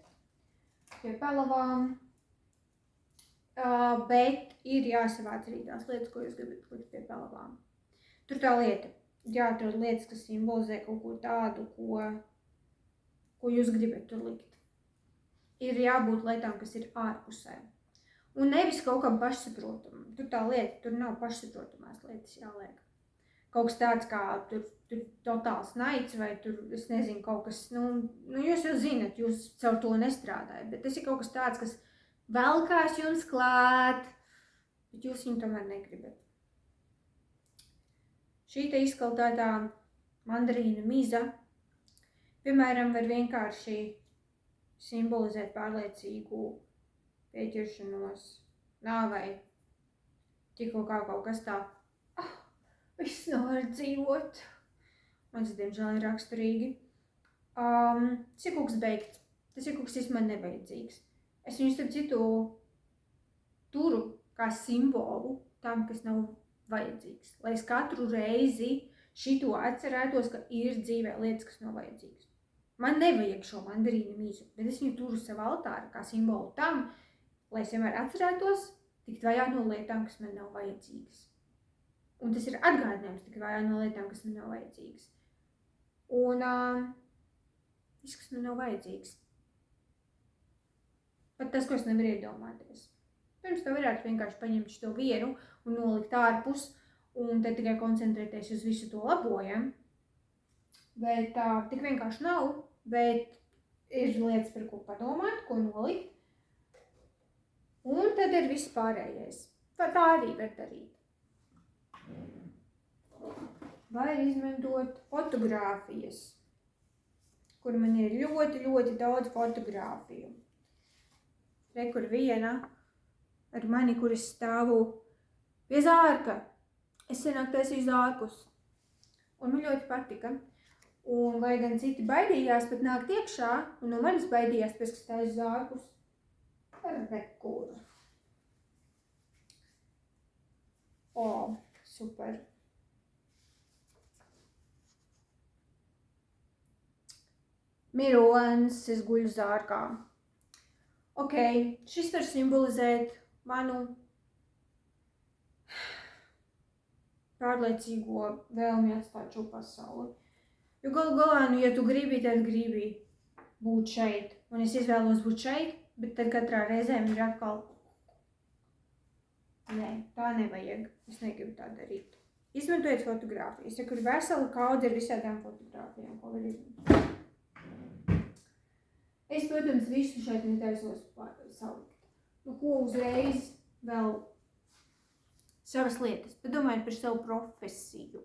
pie pelavām. Bet ir jāsavāc arī tās lietas, ko jūs gribat likt pie pelavām. Tur tā lieta. Jāatrod lietas, kas simbolizē kaut ko tādu, ko jūs gribat tur likt. Ir jābūt lietām, kas ir ārpusē. Un nevis kaut kam pašsaprotamam. Tur tā lieta, tur nav pašsaprotamās lietas jāliek. Kaut kas tāds kā tur totāls naids vai tur, es nezinu, kaut kas, jūs jau zinat, jūs caur to nestrādājat, bet tas ir kaut kas tāds, kas velkās jums klāt, bet jūs viņu tomēr negribat. Šī te izkaltētā mandarīna miza, piemēram, var vienkārši simbolizēt pārliecīgu pieķeršanos nāvei. Tikko kā kaut kas tā, viss nevar dzīvot. Man tas, diemžēl, ir raksturīgi. Tas ir kaut kas beigts. Tas ir kaut kas man nevajadzīgs. Es viņu starp citu turu kā simbolu tam, kas nav vajadzīgs. Lai es katru reizi šito atcerētos, ka ir dzīvē lietas, kas nav vajadzīgas. Man nevajag šo mandarīnu mīzu, bet es viņu turu savā altārā kā simbolu tam, lai es vienmēr atcerētos tikt vaļā no lietām, kas man nav vajadzīgas. Un tas ir atgādinājums tikt vaļā no lietām, kas man nav vajadzīgas. Un viss, kas man nav vajadzīgs. Pat tas, ko es nevaru iedomāties. Pirms to varētu vienkārši paņemt šo vienu un nolikt ārpus, un tad tikai koncentrēties uz visu to labo, ja? Bet tik vienkārši nav, bet ir lietas, par ko padomāt, ko nolikt. Un tad ir viss pārējais. Tā arī var darīt. Var izmantot fotogrāfijas, kur man ir ļoti, ļoti daudz fotogrāfiju. Re, kur viena ar mani, kur es stāvu Pie zārka. Es senāk taisīju zārkus. Un man ļoti patika. Un lai gan citi baidījās pat nākt iekšā, un no manis baidījās pēc, kas taisu zārkus. Rekur. O, super. Mirons, es guļu zārkā. Ok, šis var simbolizēt manu pārliecīgo vēlmi atstāt šo pasauli. Jo galu galā, ja tu gribi, tad gribi būt šeit. Un es izvēlos būt šeit, bet tad katrā reizē man ir atkal... Nē, tā nevajag. Es negribu tā darīt. Izmantojiet fotogrāfijas. Ja kur vesela kaudze ar visādām fotogrāfijām, ko var izmantot. Es, protams, visu šeit netaisos salikt. Nu, ko uzreiz vēl savas lietas. Padomājiet par savu profesiju,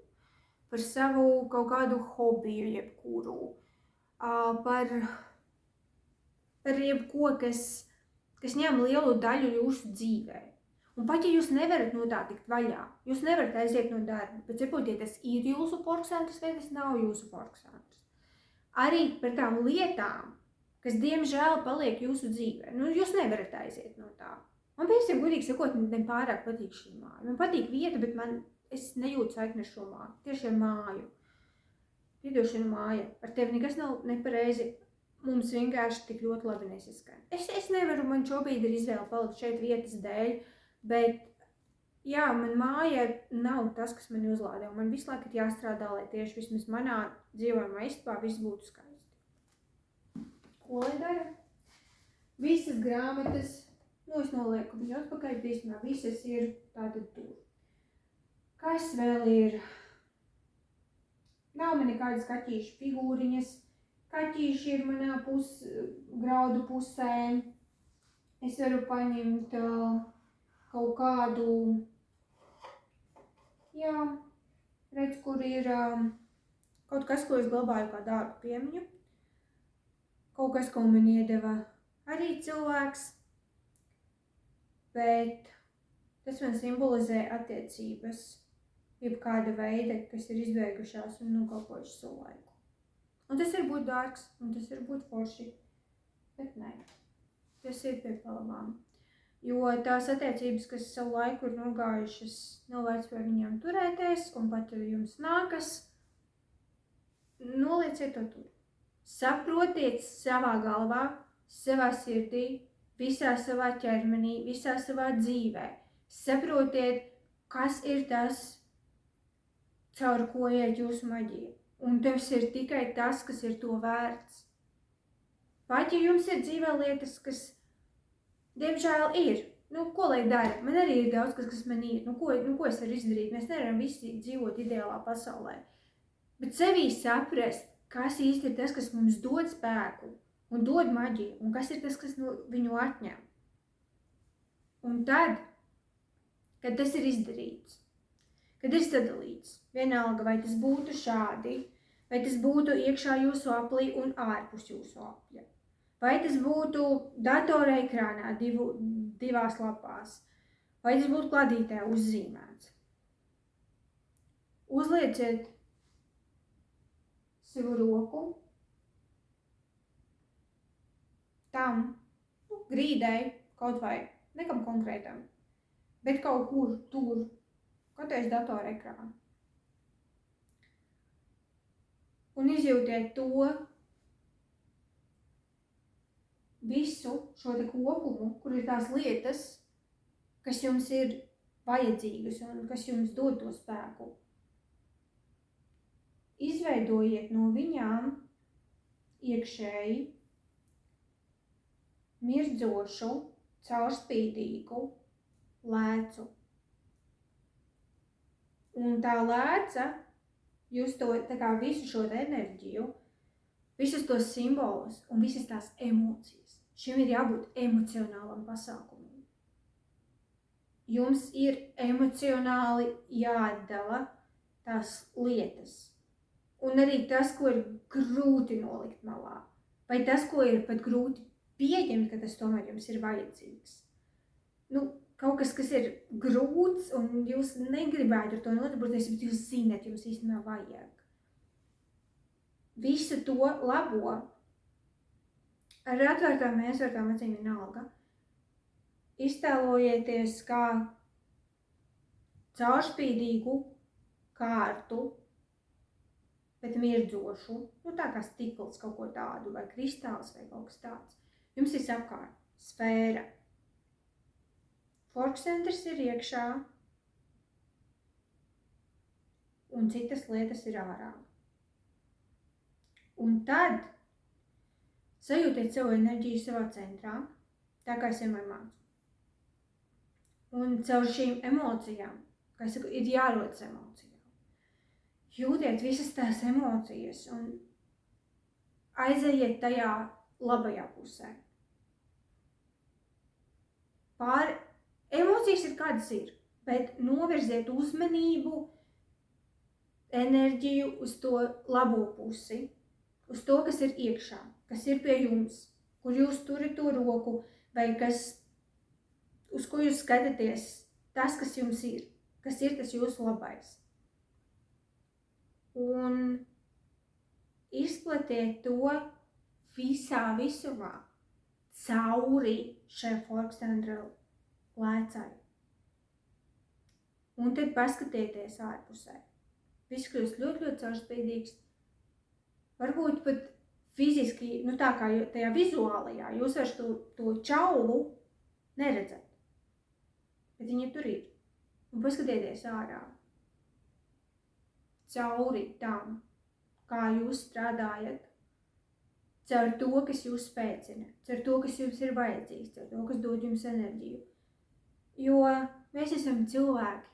par savu kaut kādu hobiju, jebkuru, par jebko, kas ņem lielu daļu jūsu dzīvē. Un pat, ja jūs nevarat no tā tikt vaļā, jūs nevarat aiziet no darba, bet saprotiet, tas ir jūsu porksantrs vai tas nav jūsu porksantrs. Arī par tām lietām, kas, diemžēl, paliek jūsu dzīvē. Nu, jūs nevarat aiziet no tā. Man, piemēram, godīgi sakot, nepārāk patīk šī māja. Man patīk vieta, bet es nejūtu saikni ar šo māju. Tieši ar māju. Piedošana māja. Ar tevi nekas nav nepareizi. Mums vienkārši tik ļoti labi nesaskan. Es nevaru, man šobrīd ir izvēle palikt šeit vietas dēļ, bet, jā, man māja nav tas, kas mani uzlādē. Man visu laiku ir jāstrādā, lai tieši vismaz manā dzīvojumā istabā viss būtu skaisti. Ko lai dara? Visas grāmatas, es nolieku viņu atpakaļ, īstenībā visas ir tātad tur. Kas vēl ir? Nav man nekādas kaķīšu figūriņas. Kaķīši ir manā graudu pusē. Es varu paņemt kaut kādu, redz, kur ir kaut kas, ko es glabāju kā dārgu piemiņu. Kaut kas, ko man iedeva arī cilvēks, bet tas man simbolizē attiecības, jebkāda veida, kas ir izbeigušās un nokalpojušas savu laiku. Un tas ir būt dārgs, un tas ir būt forši, bet nē, tas ir pie palabām. Jo tās attiecības, kas savu laiku ir nogājušas, nav vērts pie viņām turēties, un pat, ja jums nākas, nolieciet to tur. Saprotiet savā galvā, savā sirdī, visā savā ķermenī, visā savā dzīvē. Saprotiet, kas ir tas, caur ko iet jūsu maģija. Un tas ir tikai tas, kas ir to vērts. Pat, ja jums ir dzīvē lietas, kas, diemžēl, ir. Ko lai dara? Man arī ir daudz, kas man ir. Ko es varu izdarīt? Mēs nevaram visi dzīvot ideālā pasaulē. Bet sevī saprast, kas īsti ir tas, kas mums dod spēku un dod maģiju, un kas ir tas, kas viņu atņem. Un tad, kad tas ir izdarīts, kad ir sadalīts, vienalga, vai tas būtu šādi, vai tas būtu iekšā jūsu aplī un ārpus jūsu apļa, vai tas būtu datora ekrānā divās lapās, vai tas būtu kladītē uzzīmēts. Uzlieciet savu roku tam, grīdai, kaut vai, nekam konkrētam, bet kaut kur tur, katreiz datora ekrāna. Un izjūtiet to visu šo te kopumu, kur ir tās lietas, kas jums ir vajadzīgas un kas jums dod to spēku. Izveidojiet no viņām iekšēji mirdzošu, caurspīdīgu lēcu. Un tā lēca, jūs to tā kā visu šo enerģiju, visus tos simbolus un visas tās emocijas. Šim ir jābūt emocionālam pasākumam. Jums ir emocionāli jāatdala tās lietas. Un arī tas, ko ir grūti nolikt malā. Vai tas, ko ir pat grūti pieņemt, ka tas tomēr jums ir vajadzīgs. kaut kas, kas ir grūts, un jūs negribētu ar to nodarboties, bet jūs zināt, jums īstenībā vajag. Visu to labo ar atvērtām, neatvērtām acīm vienalga. Iztēlojieties kā caurspīdīgu kārtu, bet mirdzošu, tā kā stikls kaut ko tādu, vai kristāls, vai kaut kas tāds. Jums ir apkārt sfēra. Forkcentrs ir iekšā, un citas lietas ir ārā. Un tad sajūtiet savu enerģiju savā centrā, tā kā es vienmēr mācu. Un caur šīm emocijām, kā es saku, ir jārodas emocijām. Jūtiet visas tās emocijas un aizejiet tajā labajā pusē. Emocijas ir kādas ir, bet novirziet uzmanību, enerģiju uz to labo pusi, uz to, kas ir iekšā, kas ir pie jums, kur jūs turat to roku, vai uz ko jūs skatāties, tas, kas jums ir, kas ir tas jūsu labais. Un izplatiet to visā visumā, cauri šai forkcentra lēcai. Un tad paskatieties ārpusē. Viss kļūst ļoti, ļoti caurspīdīgs. Varbūt pat fiziski, tā kā tajā vizuālajā, jūs vairs to čaulu neredzat. Bet viņa tur ir. Un paskatieties ārā. Cauri tam, kā jūs strādājat. Caur to, kas jūs spēcina. Caur to, kas jums ir vajadzīgs. Caur to, kas dod jums enerģiju. Jo mēs esam cilvēki.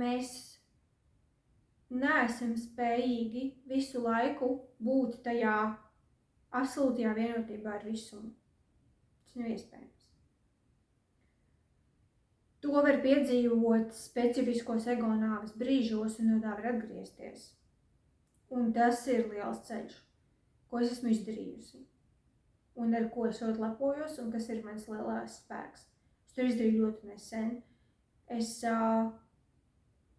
Mēs neesam spējīgi visu laiku būt tajā absolūtajā vienotībā ar visumu. Tas nav iespējams. To var piedzīvot specifiskos ego nāves brīžos un no tā var atgriezties. Un tas ir liels ceļš, ko es esmu izdarījusi. Un ar ko es ļoti lepojos un kas ir mans lielās spēks. Es to izdarīju ļoti nesen. Es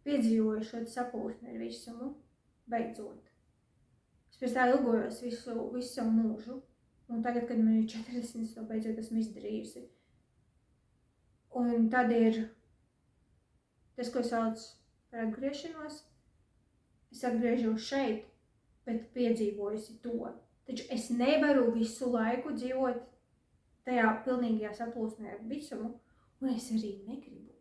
piedzīvoju šo sapulsni ar visumu, beidzot. Es pēc tā ilgojos visu savu mūžu, un tagad, kad man ir 40, es to beidzot esmu izdarījusi. Un tad ir tas, ko es sauc par atgriešanos. Es atgriežos šeit, bet piedzīvojusi to. Taču es nevaru visu laiku dzīvot tajā pilnīgajā saplūsmē ar visumu, un es arī negribu.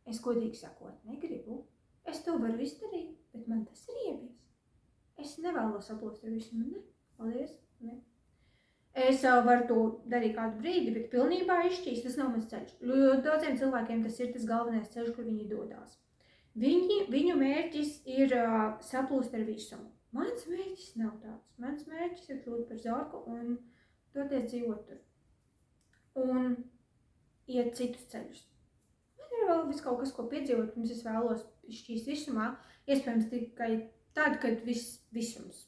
Es godīgi sakot, negribu. Es to varu izdarīt, bet man tas ir iebies. Es nevēlos saplūst ar visumu, ne. Paldies, ne. Es varu to darīt kādu brīdi, bet pilnībā izšķīst, tas nav mans ceļš. Daudziem cilvēkiem tas ir tas galvenais ceļš, kur viņi dodās. Viņu mērķis ir saplūst ar visumu. Mans mērķis nav tāds. Mans mērķis ir kļūt par zorku un doties dzīvot tur. Un iet citus ceļus. Man ir vēl viss kaut kas, ko piedzīvot, pirms es vēlos izšķīst visumā. Iespējams tikai tad, kad visums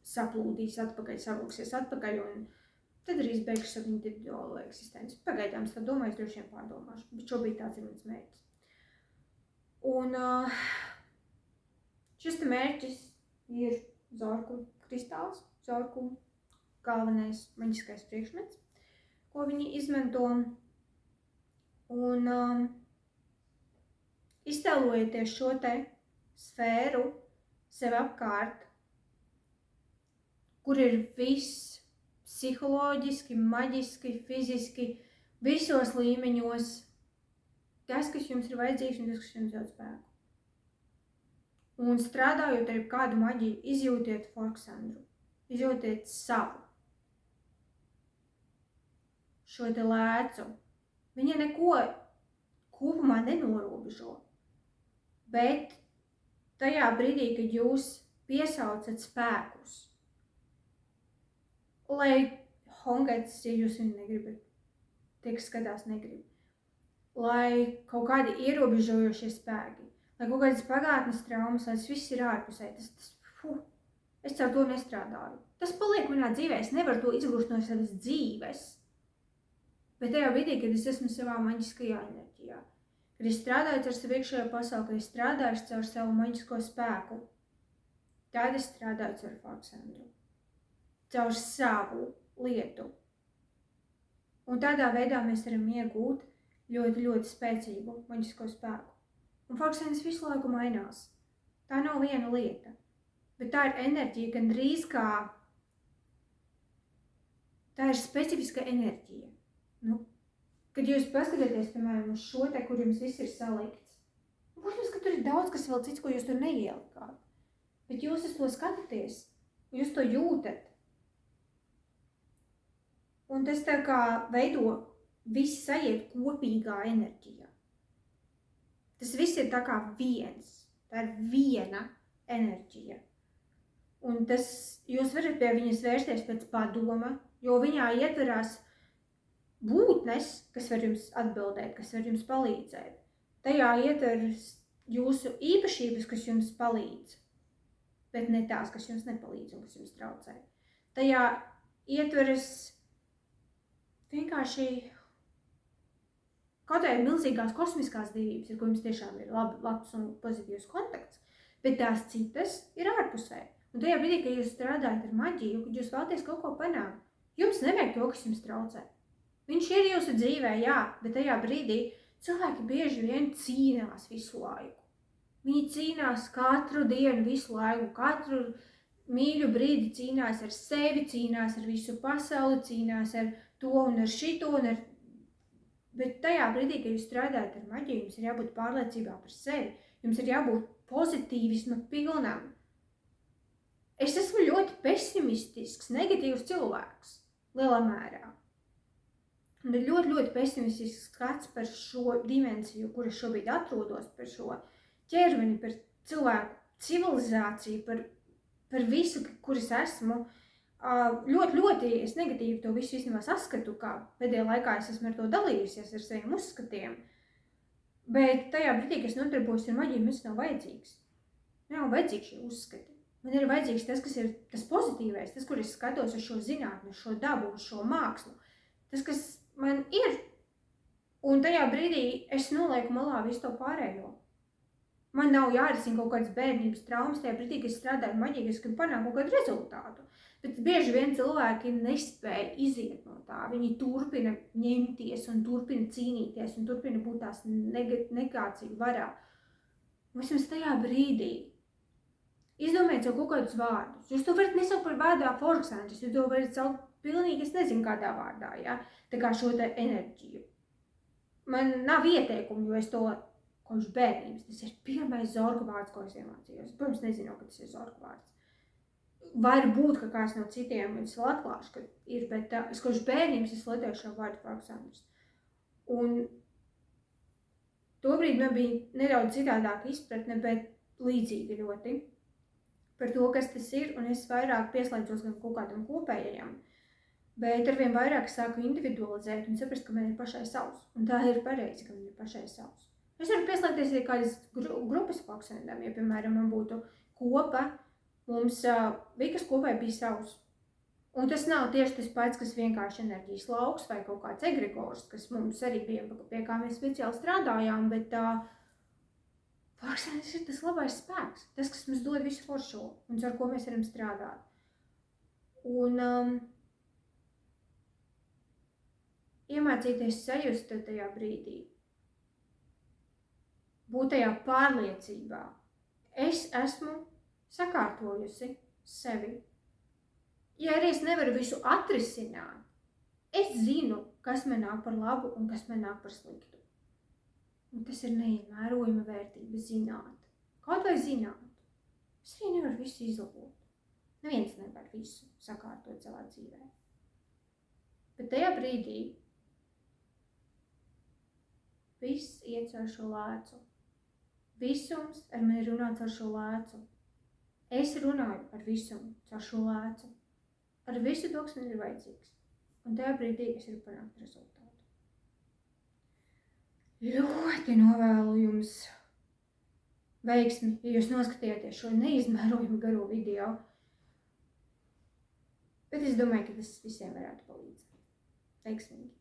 saplūdīs atpakaļ, savilksies atpakaļ, un tad arī es beigšu savu individuālo eksistenci. Pagaidām es tā domāju, es droši vien pārdomāšu, bet šobrīd tāds ir mans mērķis. Un šis te mērķis ir zorku kristāls, zorku galvenais maģiskais priekšmets, ko viņi izmanto. Un iztēlojieties šo te sfēru sev apkārt, kur ir viss psiholoģiski, maģiski, fiziski, visos līmeņos, tas, kas jums ir vajadzīgs un tas, kas jums dod spēku. Un strādājot ar kādu maģiju, izjūtiet forkcentru, izjūtiet savu, šo te lēcu. Viņa neko kopumā nenorobežo, bet tajā brīdī, kad jūs piesaucat spēkus, lai hongets, ja jūs viņu negribat, tie, kas skatās, negrib, lai kaut kādi ierobežojošie spēki, lai kaut kādas pagātnes traumas, lai tas viss ir ārpusē, es caur to nestrādāju. Tas paliek manā dzīvē, es nevaru to izgrūst no savas dzīves. Bet tajā brīdī, kad es esmu savā maģiskajā enerģijā, kad es strādāju ar savu iekšējo pasauli, kad es strādāju caur savu maģisko spēku, tad es strādāju ar Foksandru, caur savu lietu. Un tādā veidā mēs varam iegūt ļoti, ļoti spēcīgu maģisko spēku. Un Foksandrs visu laiku mainās. Tā nav viena lieta, bet tā ir enerģija, gandrīz kā tā ir specifiska enerģija. Nu, kad jūs paskatāties, piemēram, uz šo te, kur jums viss ir salikts, protams, ka tur ir daudz kas vēl cits, ko jūs tur neielikāt. Bet jūs uz to skatāties, jūs to jūtat. Un tas tā kā veido, viss sajiet kopīgā enerģijā. Tas viss ir tā kā viens, tā ir viena enerģija. Un tas, jūs varat pie viņas vērsties pēc padoma, jo viņā ietverās būtnes, kas var jums atbildēt, kas var jums palīdzēt. Tajā ietveras jūsu īpašības, kas jums palīdz, bet ne tās, kas jums nepalīdz un kas jums traucē. Tajā ietveras vienkārši kaut kādā milzīgās kosmiskās dzīvības, ar ko jums tiešām ir labs un pozitīvs kontakts, bet tās citas ir ārpusē. Un tajā brīdī, kad jūs strādājat ar maģiju, kad jūs vēlaties kaut ko panākt, jums nevajag to, kas jums traucē. Viņš ir jūsu dzīvē, jā, bet tajā brīdī cilvēki bieži vien cīnās visu laiku. Viņi cīnās katru dienu, visu laiku, katru mīļu brīdi cīnās ar sevi, cīnās ar visu pasauli, cīnās ar to un ar šito un ar... Bet tajā brīdī, kad jūs strādājat ar maģiju, jums ir jābūt pārliecībā par sevi, jums ir jābūt pozitīvisma pilnam. Es esmu ļoti pesimistisks, negatīvs cilvēks, lielā mērā. Un ir ļoti, ļoti pesimistisks skats par šo dimensiju, kur es šobrīd atrodos, par šo ķermeni, par cilvēku civilizāciju, par visu, kur es esmu. Ļoti, ļoti es negatīvi to visu īstenībā saskatu, kā pēdējā laikā es esmu ar to dalījusies ar saviem uzskatiem. Bet tajā brīdī, kad es nodarbojos ar maģiju, man tas nav vajadzīgs. Nav vajadzīgs šie uzskati. Man ir vajadzīgs tas, kas ir tas pozitīvais, tas, kur es skatos uz šo zinātni, uz šo dabu, uz šo mākslu. Tas, kas man ir, un tajā brīdī es nolieku malā visu to pārējo. Man nav jārisina kaut kādas bērnības traumas tajā brīdī, kad es strādāju ar maģiju, es gribu panākt kaut kādu rezultātu. Bet bieži vien cilvēki nespēja iziet no tā. Viņi turpina ņemties un turpina cīnīties un turpina būt tās negāciju varā. Un vismaz tajā brīdī izdomājiet sev kaut kādus vārdus. Jūs to varat nesaukt par vārdā Foksandrs, jūs to varat saukt pilnīgi, es nezinu kādā vārdā, ja? Tā kā šo te enerģiju. Man nav ieteikumu, jo es to kopš bērnības. Tas ir pirmais zorga vārds, ko es iemācījos. Protams, nezinu, ka tas ir zorga vārds. Var būt, ka kāds no citiem es vēl atklāšu, ka ir, bet es kopš bērnības es lietoju šo vārdu Foksandrs. Un tobrīd man bija nedaudz citādāka izpratne, bet līdzīgi ļoti par to, kas tas ir, un es vairāk pieslēdzos gan kaut kādam kopējajam. Bet arvien vairāk sāku individualizēt un saprast, ka man ir pašai savs. Un tā ir pareizi, ka man ir pašai savs. Es varu pieslēgties arī kādas grupas Foksandram, ja, piemēram, man būtu kopa, mums Vikas kopai bija savs. Un tas nav tieši tas pats, kas vienkārši enerģijas lauks vai kaut kāds egregors, kas mums arī bija, pie kā mēs speciāli strādājām, bet Foksandrs ir tas labais spēks, tas, kas mums dod visu foršo un ar ko mēs varam strādāt. Un iemācīties sajust tajā brīdī, būt tajā pārliecībā. Es esmu sakārtojusi sevi. Ja arī es nevaru visu atrisināt, es zinu, kas man nāk par labu un kas man nāk par sliktu. Un tas ir neiemērojama vērtība zināt. Kaut vai zināt. Es arī nevaru visu izlabot. Neviens nevar visu sakārtot savā dzīvē. Bet tajā brīdī viss iet ar šo lēcu. Visums ar mani runā ar šo lēcu. Es runāju ar visumu ar šo lēcu. Ar visu to, kas man ir vajadzīgs. Un tajā brīdī es varu panākt rezultātu. Ļoti novēlu jums veiksmi, ja jūs noskatījāties šo neizmērojami garo video. Bet es domāju, ka tas visiem varētu palīdzēt. Veiksmīgi!